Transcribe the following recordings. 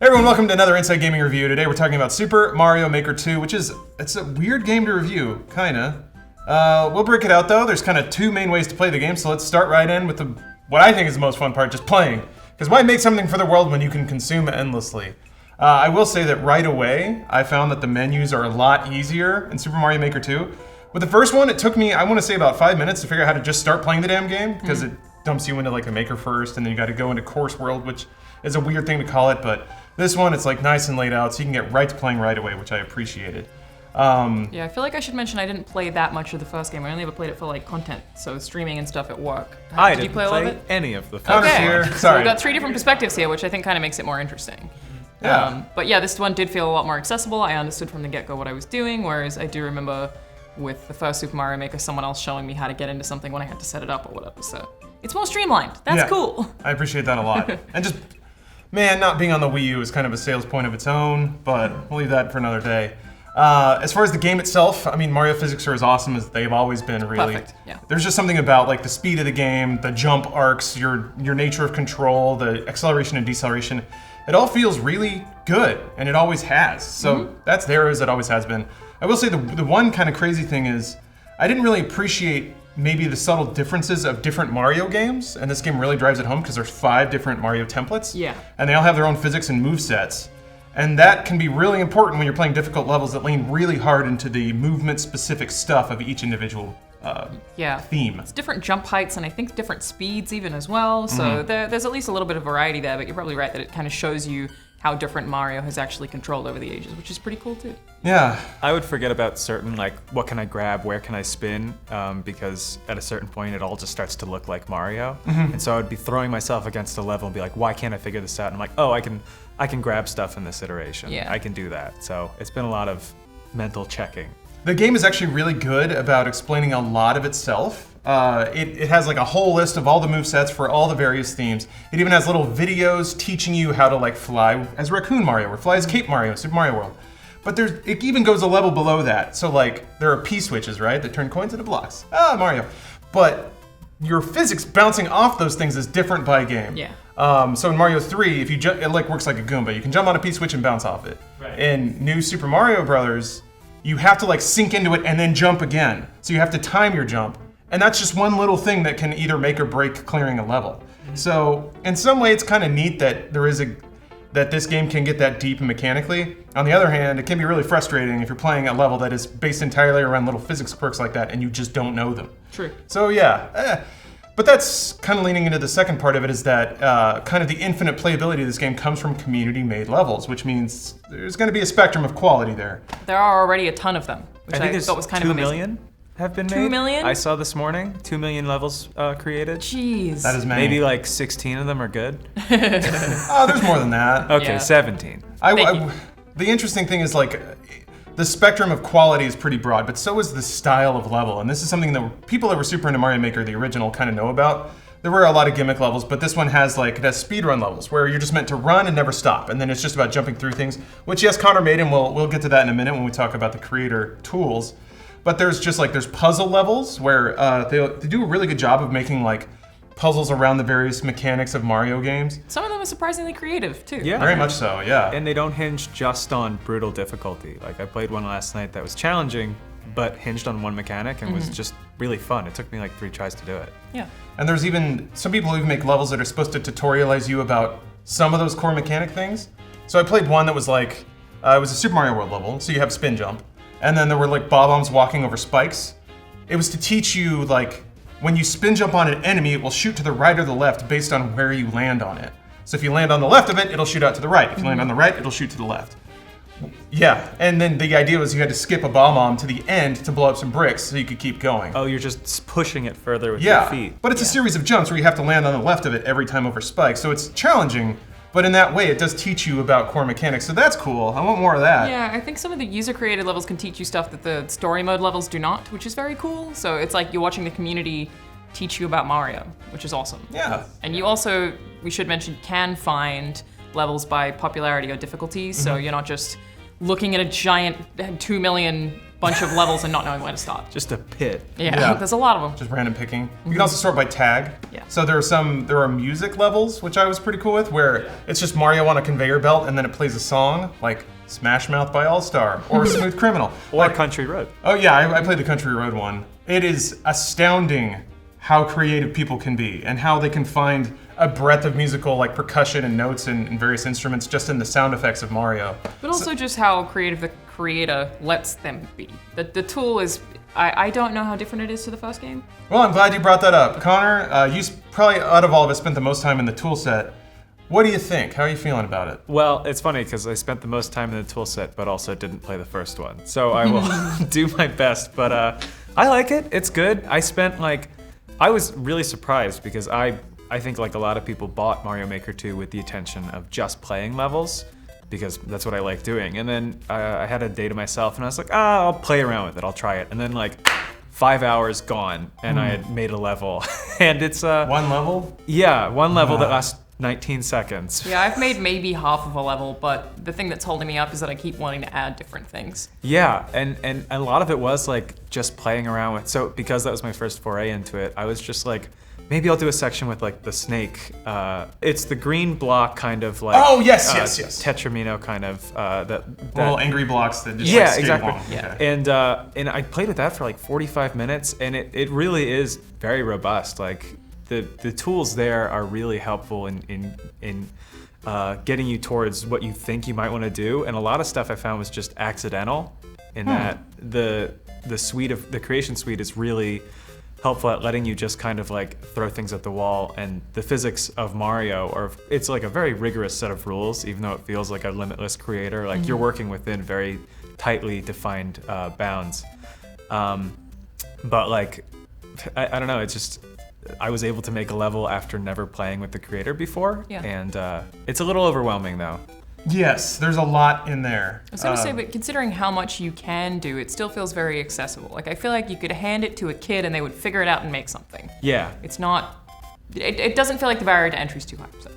Hey everyone, welcome to another Inside Gaming Review. Today we're talking about Super Mario Maker 2, which is, it's a weird game to review, kinda. We'll break it out though. There's kind of two main ways to play the game, so let's start right in with what I think is the most fun part, just playing. Because why make something for the world when you can consume endlessly? I will say that right away, I found that the menus are a lot easier in Super Mario Maker 2. With the first one, it took me, I want to say about 5 minutes to figure out how to just start playing the damn game, because it dumps you into like a maker first, and then you got to go into course world, which is a weird thing to call it, but this one, it's like nice and laid out, so you can get right to playing right away, which I appreciated. Yeah, I feel like I should mention I didn't play that much of the first game. I only ever played it for like content, so streaming and stuff at work. Did you play all of it? Any of the Okay, Here. so Sorry. we've got 3 different perspectives here, which I think kind of makes it more interesting. Yeah. But yeah, this one did feel a lot more accessible. I understood from the get-go what I was doing, whereas I do remember with the first Super Mario Maker, someone else showing me how to get into something when I had to set it up or whatever. So it's more streamlined. That's cool. I appreciate that a lot. And just, man, not being on the Wii U is kind of a sales point of its own, but we'll leave that for another day. As far as the game itself, I mean, Mario physics are as awesome as they've always been, really. Perfect, yeah. There's just something about like the speed of the game, the jump arcs, your nature of control, the acceleration and deceleration. It all feels really good, and it always has. So that's there as it always has been. I will say the one kind of crazy thing is I didn't really appreciate maybe the subtle differences of different Mario games, and this game really drives it home because there's 5 different Mario templates. Yeah. And they all have their own physics and movesets. And that can be really important when you're playing difficult levels that lean really hard into the movement-specific stuff of each individual theme. It's different jump heights and I think different speeds even as well. So there's at least a little bit of variety there, but you're probably right that it kind of shows you how different Mario has actually controlled over the ages, which is pretty cool too. Yeah. I would forget about certain, like, what can I grab, where can I spin, because at a certain point it all just starts to look like Mario. And so I would be throwing myself against a level and be like, why can't I figure this out? And I'm like, oh, I can grab stuff in this iteration. Yeah. I can do that. So it's been a lot of mental checking. The game is actually really good about explaining a lot of itself. It has like a whole list of all the movesets for all the various themes. It even has little videos teaching you how to like fly as Raccoon Mario or fly as Cape Mario in Super Mario World. But it even goes a level below that. So like there are P-switches, right, that turn coins into blocks. Ah, Mario. But your physics bouncing off those things is different by game. Yeah. So in Mario 3, if you it like works like a Goomba. You can jump on a P-switch and bounce off it. Right. In New Super Mario Brothers, you have to like sink into it and then jump again. So you have to time your jump. And that's just one little thing that can either make or break clearing a level. So in some way, it's kind of neat that that this game can get that deep mechanically. On the other hand, it can be really frustrating if you're playing a level that is based entirely around little physics quirks like that and you just don't know them. True. So yeah, but that's kind of leaning into the second part of it is that kind of the infinite playability of this game comes from community-made levels, which means there's going to be a spectrum of quality there. There are already a ton of them, which I think I thought was kind of 2 amazing. million have been made. 2 million? I saw this morning, 2 million levels created. Jeez. That is many. Maybe like 16 of them are good. Oh, there's more than that. Okay, Yeah. 17. The interesting thing is like the spectrum of quality is pretty broad, but so is the style of level. And this is something that people that were super into Mario Maker, the original, kind of know about. There were a lot of gimmick levels, but this one has it has speedrun levels where you're just meant to run and never stop. And then it's just about jumping through things, which yes, Connor made, and we'll get to that in a minute when we talk about the creator tools. But there's puzzle levels where they do a really good job of making like puzzles around the various mechanics of Mario games. Some of them are surprisingly creative too. Yeah. Very much so, yeah. And they don't hinge just on brutal difficulty. Like I played one last night that was challenging, but hinged on one mechanic and was just really fun. It took me like 3 tries to do it. Yeah. And there's even some people who even make levels that are supposed to tutorialize you about some of those core mechanic things. So I played one that was like, it was a Super Mario World level, so you have spin jump. And then there were like bob-ombs walking over spikes. It was to teach you like, when you spin jump on an enemy, it will shoot to the right or the left based on where you land on it. So if you land on the left of it, it'll shoot out to the right. If you land on the right, it'll shoot to the left. Yeah, and then the idea was you had to skip a bomb to the end to blow up some bricks so you could keep going. Oh, you're just pushing it further with your feet. But it's a series of jumps where you have to land on the left of it every time over spikes. So it's challenging, but in that way it does teach you about core mechanics. So that's cool. I want more of that. Yeah, I think some of the user-created levels can teach you stuff that the story mode levels do not, which is very cool. So it's like you're watching the community teach you about Mario, which is awesome. Yeah. And you also, we should mention, can find levels by popularity or difficulty. So you're not just looking at a giant 2 million bunch of levels and not knowing where to start. Just a pit. Yeah, there's a lot of them. Just random picking. You can also sort by tag. Yeah. So there are music levels, which I was pretty cool with, where it's just Mario on a conveyor belt and then it plays a song, like Smash Mouth by All Star or Smooth Criminal. Or Country Road. Oh yeah, I played the Country Road one. It is astounding how creative people can be and how they can find a breadth of musical like percussion and notes and various instruments just in the sound effects of Mario. But also just how creative the creator lets them be. The tool is, I don't know how different it is to the first game. Well, I'm glad you brought that up. Connor, you probably out of all of us spent the most time in the tool set. What do you think? How are you feeling about it? Well, it's funny because I spent the most time in the tool set, but also didn't play the first one. So I will do my best, but I like it. It's good. I was really surprised because I think like a lot of people bought Mario Maker 2 with the intention of just playing levels because that's what I like doing. And then I had a day to myself and I was like, I'll play around with it, I'll try it. And then like 5 hours gone and I had made a level. And it's one level? Yeah, one level that lasts 19 seconds. Yeah, I've made maybe half of a level, but the thing that's holding me up is that I keep wanting to add different things. Yeah, and a lot of it was like just playing around with, so because that was my first foray into it, I was just like, maybe I'll do a section with like the snake. It's the green block kind of like. Oh yes. Tetramino kind of that little angry blocks that just yeah, stay exactly. long. Yeah. Okay. And I played with that for like 45 minutes, and it really is very robust. Like the tools there are really helpful in getting you towards what you think you might want to do, and a lot of stuff I found was just accidental. In that the creation suite is really helpful at letting you just kind of like throw things at the wall, and the physics of Mario it's like a very rigorous set of rules, even though it feels like a limitless creator. Like you're working within very tightly defined bounds. But like, I don't know, it's just, I was able to make a level after never playing with the creator before. Yeah. And it's a little overwhelming though. Yes, there's a lot in there. I was going to say, but considering how much you can do, it still feels very accessible. Like, I feel like you could hand it to a kid and they would figure it out and make something. Yeah. It's not, it doesn't feel like the barrier to entry is too high. So.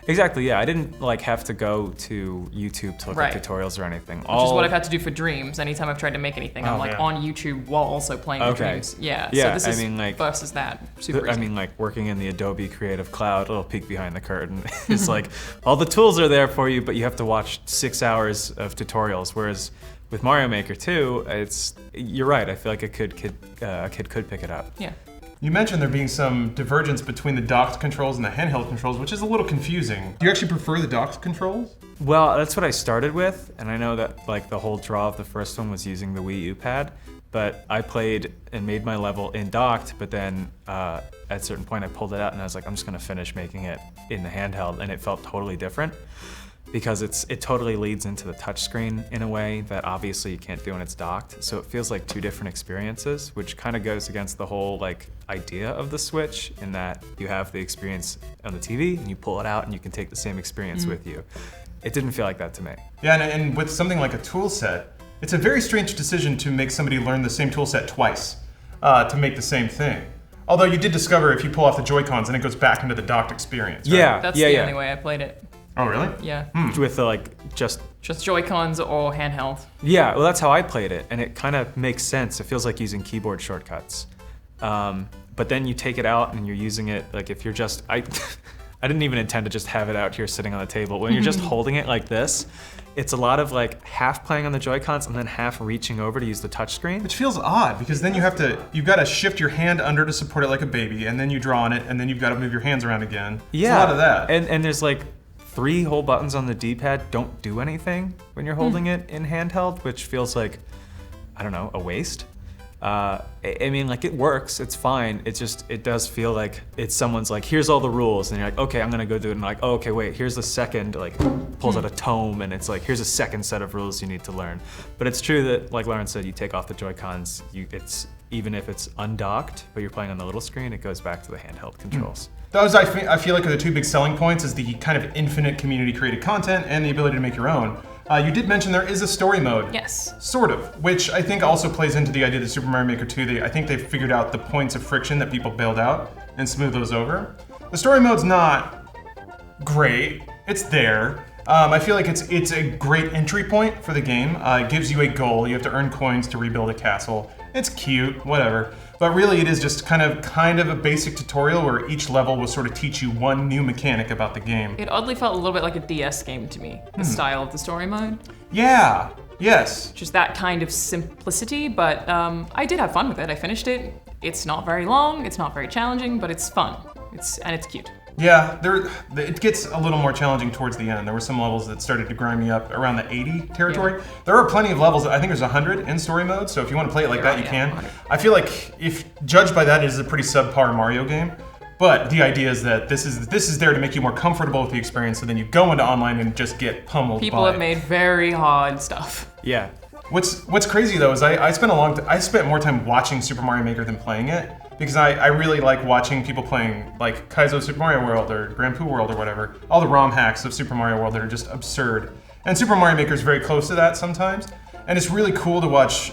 Exactly, yeah. I didn't like have to go to YouTube to look at tutorials or anything. Which is what I've had to do for Dreams. Anytime I've tried to make anything, I'm like on YouTube while also playing the Dreams. Yeah, so this is versus that. Super easy. I mean, like working in the Adobe Creative Cloud, a little peek behind the curtain. It's like all the tools are there for you, but you have to watch 6 hours of tutorials. Whereas with Mario Maker 2, you're right. I feel like a kid could pick it up. Yeah. You mentioned there being some divergence between the docked controls and the handheld controls, which is a little confusing. Do you actually prefer the docked controls? Well, that's what I started with, and I know that like the whole draw of the first one was using the Wii U pad, but I played and made my level in docked, but then at a certain point I pulled it out and I was like, I'm just gonna finish making it in the handheld, and it felt totally different. Because it totally leads into the touchscreen in a way that obviously you can't do when it's docked. So it feels like two different experiences, which kind of goes against the whole like idea of the Switch, in that you have the experience on the TV and you pull it out and you can take the same experience with you. It didn't feel like that to me. Yeah, and with something like a tool set, it's a very strange decision to make somebody learn the same tool set twice to make the same thing. Although you did discover if you pull off the Joy-Cons, then it goes back into the docked experience, right? Yeah, That's the only way I played it. Oh, really? Yeah. With the like just Joy-Cons or handheld. Yeah, well that's how I played it, and it kind of makes sense. It feels like using keyboard shortcuts. But then you take it out and you're using it, like if you're just, I didn't even intend to just have it out here sitting on the table. When you're just holding it like this, it's a lot of like half playing on the Joy-Cons and then half reaching over to use the touchscreen. Which feels odd, because then you've got to shift your hand under to support it like a baby, and then you draw on it, and then you've got to move your hands around again. Yeah. It's a lot of that. And there's like 3 whole buttons on the D-pad don't do anything when you're holding it in handheld, which feels like, I don't know, a waste. I mean, like it works, it's fine. It does feel like it's someone's like, here's all the rules, and you're like, okay, I'm gonna go do it, and like, oh, okay, wait, here's the second, like, pulls out a tome, and it's like, here's a second set of rules you need to learn. But it's true that, like Lauren said, you take off the Joy-Cons, even if it's undocked, but you're playing on the little screen, it goes back to the handheld controls. Those, I feel like, are the two big selling points, is the kind of infinite community-created content and the ability to make your own. You did mention there is a story mode. Yes. Sort of, which I think also plays into the idea that Super Mario Maker 2, I think they've figured out the points of friction that people bailed out and smooth those over. The story mode's not great. It's there. I feel like it's a great entry point for the game. It gives you a goal. You have to earn coins to rebuild a castle. It's cute, whatever. But really, it is just kind of a basic tutorial where each level will sort of teach you one new mechanic about the game. It oddly felt a little bit like a DS game to me, the style of the story mode. Yeah. Yes. Just that kind of simplicity, but I did have fun with it. I finished it. It's not very long, it's not very challenging, but it's fun. It's cute. Yeah, it gets a little more challenging towards the end. There were some levels that started to grind me up around the 80 territory. Yeah. There are plenty of levels. I think there's 100 in story mode, so if you want to play it like that, you can. 100. I feel like, if judged by that, it is a pretty subpar Mario game. But the idea is that this is there to make you more comfortable with the experience, so then you go into online and just get pummeled. People have made very hard stuff. Yeah. What's crazy though is I spent more time watching Super Mario Maker than playing it, because I really like watching people playing like Kaizo Super Mario World or Grand Poo World or whatever, all the ROM hacks of Super Mario World that are just absurd. And Super Mario Maker is very close to that sometimes. And it's really cool to watch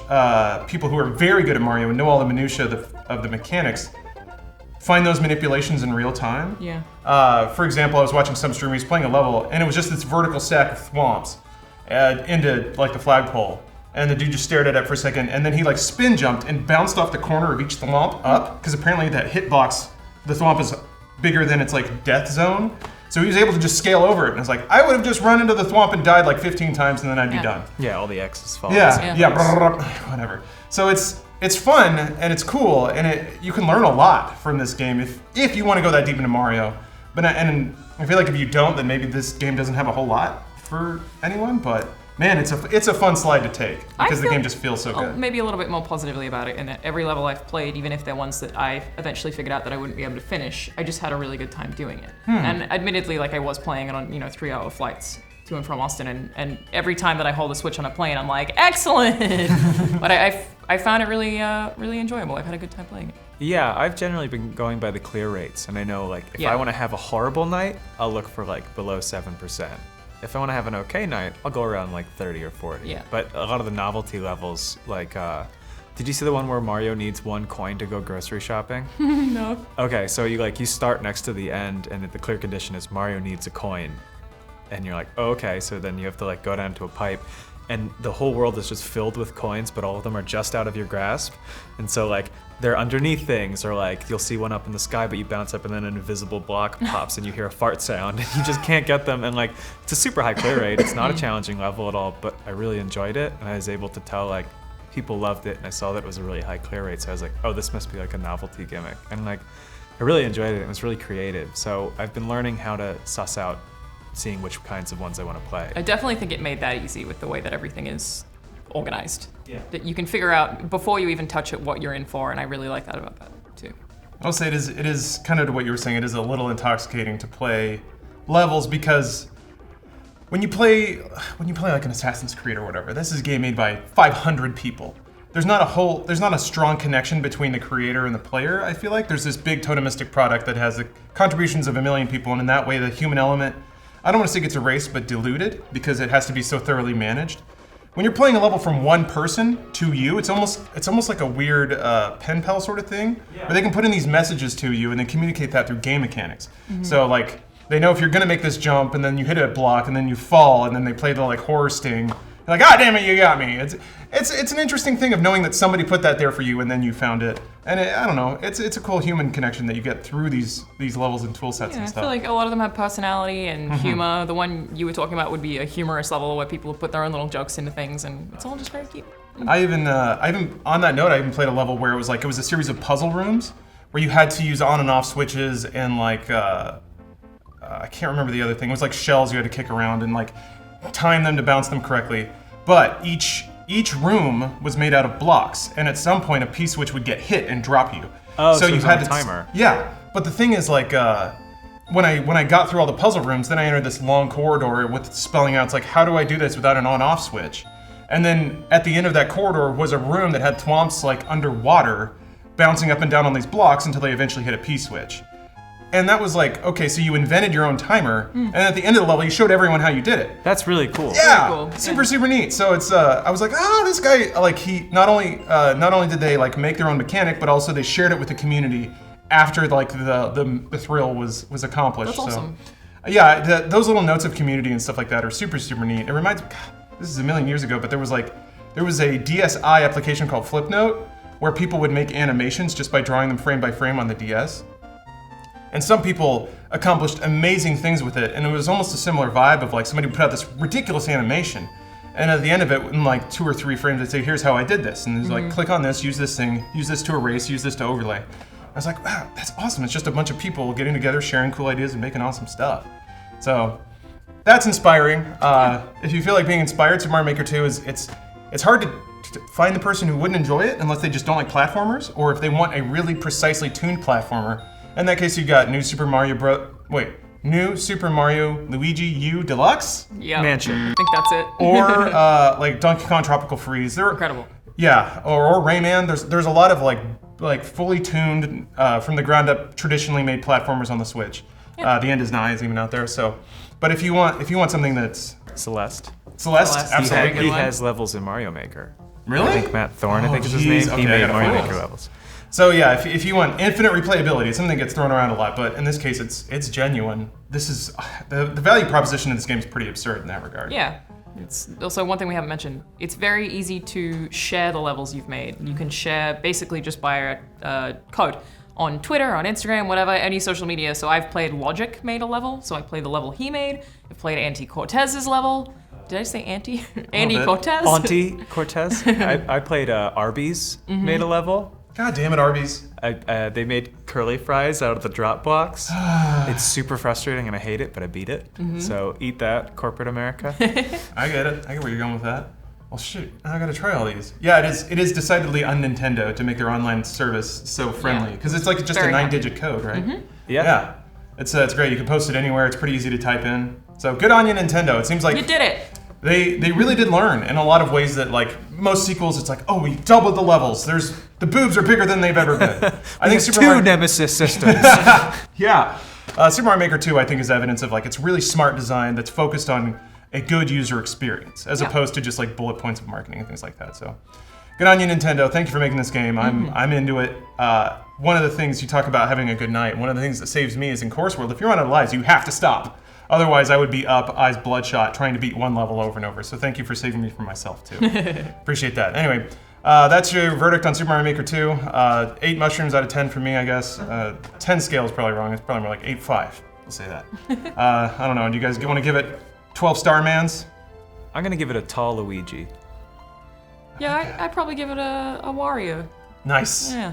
people who are very good at Mario and know all the minutiae of the mechanics find those manipulations in real time. Yeah. For example, I was watching some streamer, he was playing a level, and it was just this vertical stack of thwomps into like the flagpole. And the dude just stared at it for a second, and then he like spin jumped and bounced off the corner of each thwomp up, because apparently that hitbox, the thwomp is bigger than its like death zone. So he was able to just scale over it, and it's like, I would have just run into the thwomp and died like 15 times, and then I'd be done. Yeah, all the X's fall. Whatever. So it's fun and it's cool, and you can learn a lot from this game if you want to go that deep into Mario. But and I feel like if you don't, then maybe this game doesn't have a whole lot for anyone. But man, it's a fun slide to take, because the game just feels so good. Maybe a little bit more positively about it, in that every level I've played, even if they're ones that I eventually figured out that I wouldn't be able to finish, I just had a really good time doing it. And admittedly, like, I was playing it on 3-hour flights to and from Austin, and every time that I hold the Switch on a plane, I'm like, excellent! But I found it really enjoyable. I've had a good time playing it. Yeah, I've generally been going by the clear rates, and I know, like, if I want to have a horrible night, I'll look for like below 7%. If I want to have an okay night, I'll go around like 30 or 40. Yeah. But a lot of the novelty levels, like, did you see the one where Mario needs 1 coin to go grocery shopping? No. Okay, so you start next to the end, and the clear condition is Mario needs a coin. And you're like, oh, okay, so then you have to like go down to a pipe, and the whole world is just filled with coins, but all of them are just out of your grasp. And so like, they're underneath things, or like you'll see one up in the sky, but you bounce up and then an invisible block pops and you hear a fart sound, and you just can't get them. And like, it's a super high clear rate. It's not a challenging level at all, but I really enjoyed it, and I was able to tell like people loved it, and I saw that it was a really high clear rate, so I was like, oh, this must be like a novelty gimmick. And like, I really enjoyed it. It was really creative. So I've been learning how to suss out, seeing which kinds of ones I want to play. I definitely think it made that easy with the way that everything is organized. Yeah. That you can figure out before you even touch it what you're in for, and I really like that about that too. I'll say it is kind of to what you were saying, it is a little intoxicating to play levels, because when you play like an Assassin's Creed or whatever, this is a game made by 500 people. There's not a strong connection between the creator and the player. I feel like there's this big totemistic product that has the contributions of 1 million people, and in that way the human element, I don't want to say gets erased, but diluted, because it has to be so thoroughly managed. When you're playing a level from one person to you, it's almost like a weird pen pal sort of thing, where they can put in these messages to you and then communicate that through game mechanics. So like, they know if you're gonna make this jump, and then you hit a block, and then you fall, and then they play the like horror sting. You're like, ah, damn it, you got me. It's an interesting thing of knowing that somebody put that there for you, and then you found it. And I don't know, it's a cool human connection that you get through these levels and tool sets and I stuff. feel like a lot of them have personality and humor. The one you were talking about would be a humorous level where people put their own little jokes into things, and it's all just very cute. I even on that note, I even played a level where it was a series of puzzle rooms where you had to use on and off switches, and like I can't remember the other thing. It was like shells you had to kick around and like time them to bounce them correctly. But each room was made out of blocks, and at some point a P-switch would get hit and drop you. Oh, so you it was had on a to timer. Yeah, but the thing is, like, when I got through all the puzzle rooms, then I entered this long corridor with spelling out, it's like, how do I do this without an on-off switch? And then at the end of that corridor was a room that had thwomps like underwater, bouncing up and down on these blocks until they eventually hit a P-switch. And that was like, okay, so you invented your own timer, and at the end of the level, you showed everyone how you did it. That's really cool. Yeah, cool. super neat. So it's, I was like, this guy, like, he not only did they like make their own mechanic, but also they shared it with the community after like the thrill was accomplished. That's awesome. Yeah, those little notes of community and stuff like that are super, super neat. It reminds me, God, this is a million years ago, but there was a DSi application called Flipnote where people would make animations just by drawing them frame by frame on the DS. And some people accomplished amazing things with it, and it was almost a similar vibe of like somebody put out this ridiculous animation, and at the end of it, in like 2 or 3 frames, they'd say, here's how I did this. And it's like, click on this, use this thing, use this to erase, use this to overlay. I was like, wow, that's awesome. It's just a bunch of people getting together, sharing cool ideas, and making awesome stuff. So that's inspiring. If you feel like being inspired, Super Mario Maker 2 it's hard to find the person who wouldn't enjoy it unless they just don't like platformers, or if they want a really precisely tuned platformer. In that case, you got New Super Mario Luigi U Deluxe? Yeah. Mansion. I think that's it. Or like Donkey Kong Tropical Freeze. They're Incredible. Yeah, or Rayman. There's a lot of like fully tuned, from the ground up, traditionally made platformers on the Switch. Yeah. The End is Nigh is even out there. So, but if you want something that's Celeste. Celeste. absolutely. Good He one. has levels in Mario Maker. Really? I think Matt Thorne, I think is his geez. name. Okay, He I made gotta Mario find Maker those. levels. So yeah, if you want infinite replayability, it's something that gets thrown around a lot, but in this case, it's genuine. This is the value proposition of this game is pretty absurd in that regard. Yeah. It's also one thing we haven't mentioned. It's very easy to share the levels you've made. You can share basically just by a code on Twitter, on Instagram, whatever, any social media. So I've played Logic made a level, so I played the level he made. I've played Auntie Cortez's level. Did I say Auntie? Andy bit. Cortez? Auntie Cortez. I played Arby's made a level. God damn it, Arby's. They made curly fries out of the drop box. It's super frustrating and I hate it, but I beat it. So eat that, corporate America. I get it. I get where you're going with that. Well, shoot, now I gotta try all these. Yeah, it is decidedly un-Nintendo to make their online service so friendly, because it's like just Very a happy. 9-digit code, right? Yeah. Yeah. It's great. You can post it anywhere. It's pretty easy to type in. So good on you, Nintendo. It seems like You did it. They really did learn in a lot of ways that, like, most sequels, it's like, oh, we doubled the levels. The boobs are bigger than they've ever been. I think Super Two Mario... Nemesis systems. Yeah. Super Mario Maker 2, I think, is evidence of, like, it's really smart design that's focused on a good user experience, as opposed to just, like, bullet points of marketing and things like that. So, good on you, Nintendo. Thank you for making this game. I'm into it. One of the things you talk about having a good night, one of the things that saves me is in Course World, if you're out of lives, you have to stop. Otherwise, I would be up, eyes bloodshot, trying to beat one level over and over. So thank you for saving me from myself, too. Appreciate that. Anyway, that's your verdict on Super Mario Maker 2. 8 mushrooms out of 10 for me, I guess. 10 scale is probably wrong. It's probably more like 8.5. We'll say that. I don't know. Do you guys want to give it 12 star mans? I'm gonna give it a tall Luigi. Yeah, I'd probably give it a Wario. Nice. Yeah.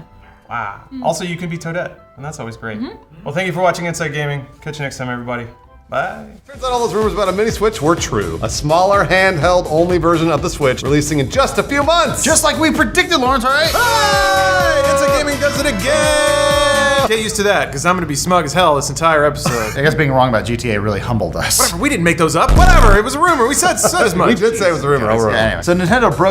Wow. Also, you can be Toadette, and that's always great. Well, thank you for watching Inside Gaming. Catch you next time, everybody. Bye. Turns out all those rumors about a mini Switch were true. A smaller, handheld-only version of the Switch releasing in just a few months. Just like we predicted, Lawrence, all right? Hey! Inside Gaming does it again! Get used to that, because I'm going to be smug as hell this entire episode. I guess being wrong about GTA really humbled us. Whatever, we didn't make those up. Whatever, it was a rumor. We said as much. We did say it was a rumor. Yeah, anyway. So Nintendo broke